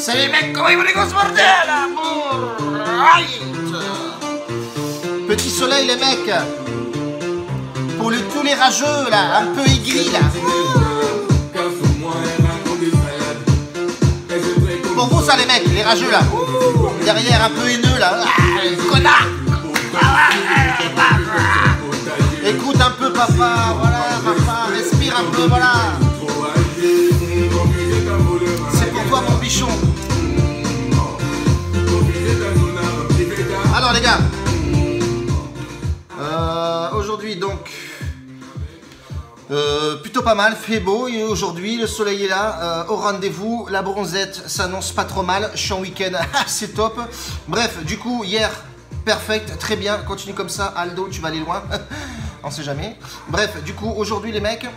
C'est les mecs, comment ils vont les gosses bordel là. Petit soleil les mecs. Pour tous les rageux là, un peu aigris là. Pour vous ça les mecs, les rageux là. Derrière un peu haineux là. Connard. Écoute un peu papa, voilà papa, respire un peu, voilà. C'est pour toi mon bichon. Alors les gars, aujourd'hui donc, plutôt pas mal, fait beau et aujourd'hui le soleil est là, au rendez-vous, la bronzette s'annonce pas trop mal, je suis en week-end, c'est top. Bref, du coup hier, perfect, très bien, continue comme ça, Aldo, tu vas aller loin. On sait jamais. Bref, du coup, aujourd'hui les mecs,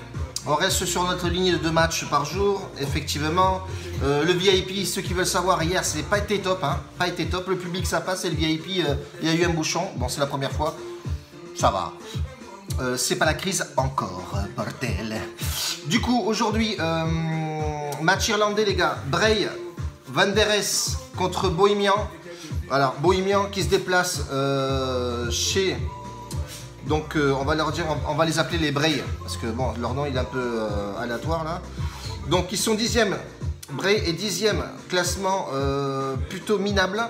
on reste sur notre ligne de 2 matchs par jour, effectivement. Le VIP, ceux qui veulent savoir, hier, c'est pas été top, hein. Pas été top. Le public, ça passe, et le VIP, il y a eu un bouchon. Bon, c'est la première fois. Ça va. C'est pas la crise encore, bordel. Du coup, aujourd'hui, match irlandais, les gars. Bray, Van der Es contre Bohemian. Alors, Bohemian qui se déplace chez... Donc on va leur dire, on va les appeler les Bray, parce que bon, leur nom il est un peu aléatoire là. Donc ils sont 10e, Bray est 10e, classement plutôt minable.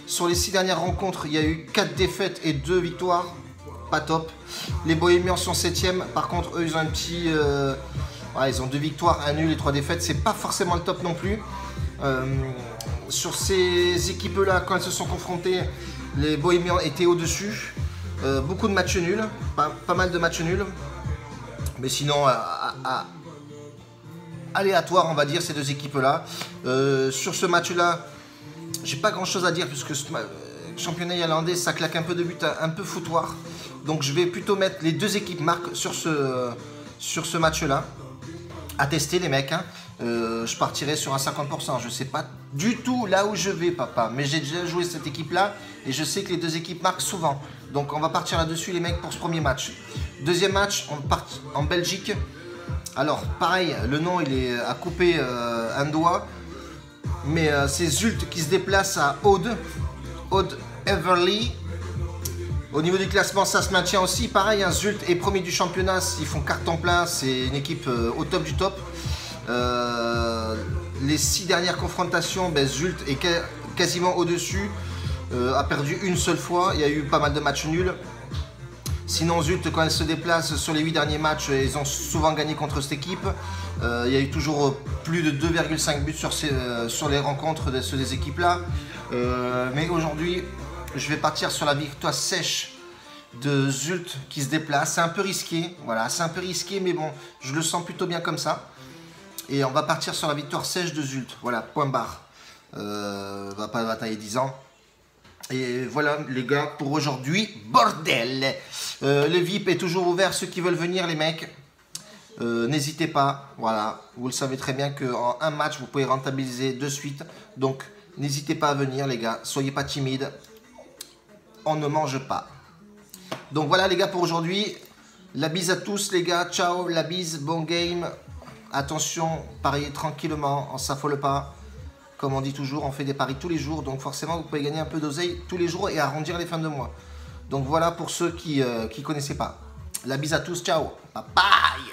Sur les 6 dernières rencontres, il y a eu 4 défaites et 2 victoires, pas top. Les Bohémiens sont 7e, par contre eux ils ont un petit... ouais, ils ont 2 victoires, 1 nul et 3 défaites, c'est pas forcément le top non plus. Sur ces équipes là, quand elles se sont confrontées, les Bohémiens étaient au-dessus. Beaucoup de matchs nuls, pas mal de matchs nuls, mais sinon aléatoire on va dire ces deux équipes là. Sur ce match là, j'ai pas grand chose à dire puisque ce championnat irlandais ça claque un peu de but, un peu foutoir, donc je vais plutôt mettre les deux équipes marques sur ce match là. À tester les mecs, hein. Je partirai sur un 50%, je sais pas du tout là où je vais papa, mais j'ai déjà joué cette équipe là et je sais que les deux équipes marquent souvent, donc on va partir là-dessus les mecs pour ce premier match. Deuxième match, on part en Belgique. Alors pareil, le nom il est à couper un doigt, mais c'est Zulte qui se déplace à Aude Everly. Au niveau du classement, ça se maintient aussi. Pareil, hein, Zulte est premier du championnat. Ils font carton plein. C'est une équipe au top du top. Les 6 dernières confrontations, ben, Zulte est quasiment au-dessus. A perdu une seule fois. Il y a eu pas mal de matchs nuls. Sinon, Zulte, quand elle se déplace sur les 8 derniers matchs, ils ont souvent gagné contre cette équipe. Il y a eu toujours plus de 2,5 buts sur les rencontres de ces équipes-là. Mais aujourd'hui... je vais partir sur la victoire sèche de Zulte qui se déplace. C'est un peu risqué, voilà, c'est un peu risqué, mais bon, je le sens plutôt bien comme ça. Et on va partir sur la victoire sèche de Zulte, voilà, point barre. Va pas batailler 10 ans. Et voilà les gars, pour aujourd'hui, bordel. Le VIP est toujours ouvert, ceux qui veulent venir les mecs. N'hésitez pas, voilà, vous le savez très bien qu'en un match, vous pouvez rentabiliser de suite. Donc, n'hésitez pas à venir les gars, soyez pas timides. On ne mange pas. Donc voilà les gars pour aujourd'hui. La bise à tous les gars. Ciao, la bise, bon game. Attention, pariez tranquillement, on s'affole pas. Comme on dit toujours, on fait des paris tous les jours. Donc forcément, vous pouvez gagner un peu d'oseille tous les jours et arrondir les fins de mois. Donc voilà pour ceux qui connaissaient pas. La bise à tous, ciao. Bye bye.